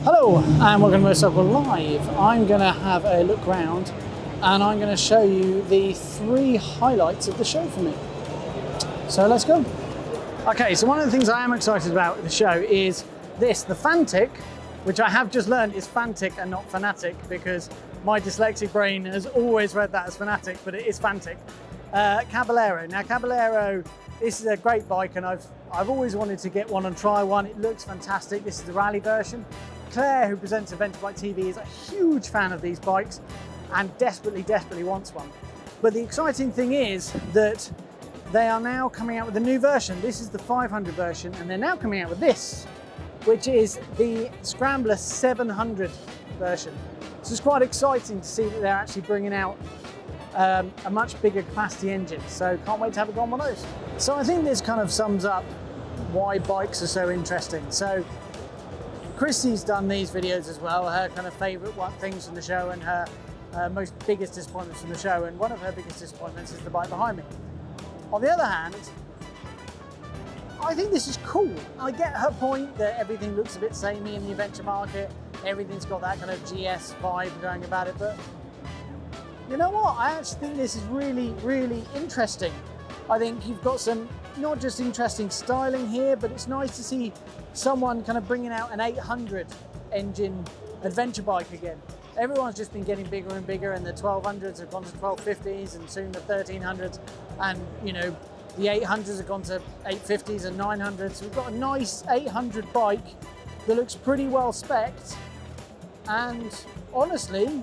Hello and welcome to Motorcycle Live. I'm going to have a look round and I'm going to show you the 3 highlights of the show for me. So let's go. Okay, so one of the things I am excited about with the show is this, the Fantic, which I have just learned is Fantic and not Fanatic because my dyslexic brain has always read that as Fanatic, but it is Fantic. Caballero. Now Caballero, this is a great bike and I've always wanted to get one and try one. It looks fantastic. This is the rally version. Claire, who presents Motorbike TV, is a huge fan of these bikes and desperately wants one. But the exciting thing is that they are now coming out with a new version. This is the 500 version and they're now coming out with this, which is the Scrambler 700 version. So it's quite exciting to see that they're actually bringing out a much bigger capacity engine. So can't wait to have a go on one of those. So I think this kind of sums up why bikes are so interesting. So Chrissy's done these videos as well, her kind of favourite things from the show and her biggest disappointments from the show, and one of her biggest disappointments is the bike behind me. On the other hand, I think this is cool. I get her point that everything looks a bit samey in the adventure market, everything's got that kind of GS vibe going about it, but you know what? I actually think this is really interesting. I think you've got some not just interesting styling here, but it's nice to see someone kind of bringing out an 800 engine adventure bike again. Everyone's just been getting bigger and bigger, and the 1200s have gone to 1250s and soon the 1300s, and you know, the 800s have gone to 850s and 900s. So we've got a nice 800 bike that looks pretty well spec'd, and honestly,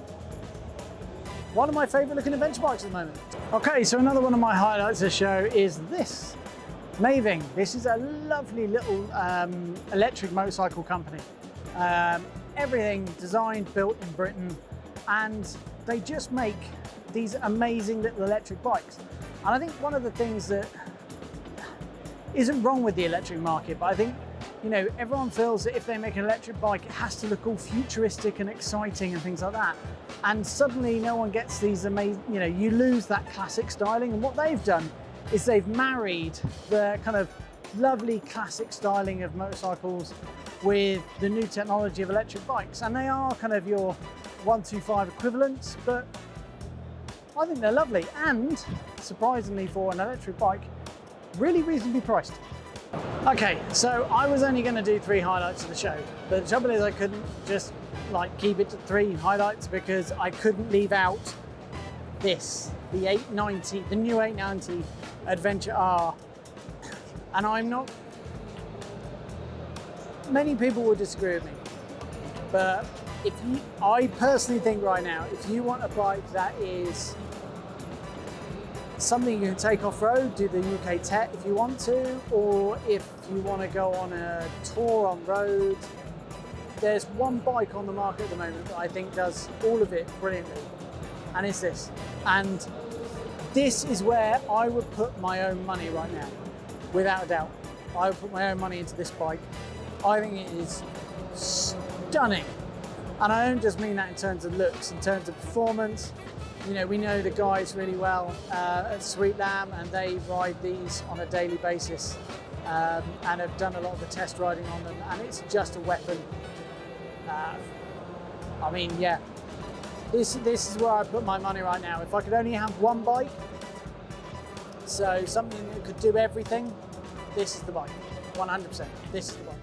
one of my favourite looking adventure bikes at the moment. Okay, so another one of my highlights of the show is this. Maving. This is a lovely little electric motorcycle company. Everything designed, built in Britain, and they just make these amazing little electric bikes. And I think one of the things that isn't wrong with the electric market, but I think, you know, everyone feels that if they make an electric bike, it has to look all futuristic and exciting and things like that. And suddenly no one gets these amazing, you know, you lose that classic styling. And what they've done is they've married the kind of lovely classic styling of motorcycles with the new technology of electric bikes. And they are kind of your 125 equivalents, but I think they're lovely. And surprisingly for an electric bike, really reasonably priced. Okay, so I was only going to do 3 highlights of the show, but the trouble is I couldn't just like keep it to 3 highlights because I couldn't leave out this, the 890, the new 890 Adventure R. And I'm not, many people will disagree with me, but I personally think right now, if you want a bike that is something you can take off-road, do the UK Tet if you want to, or if you want to go on a tour on road, there's one bike on the market at the moment that I think does all of it brilliantly, and it's this. And this is where I would put my own money right now, without a doubt. I would put my own money into this bike. I think it is stunning. And I don't just mean that in terms of looks, in terms of performance. You know, we know the guys really well at Sweet Lamb, and they ride these on a daily basis and have done a lot of the test riding on them, and it's just a weapon. I mean, yeah, this is where I put my money right now. If I could only have one bike, so something that could do everything, this is the bike, 100%, this is the bike.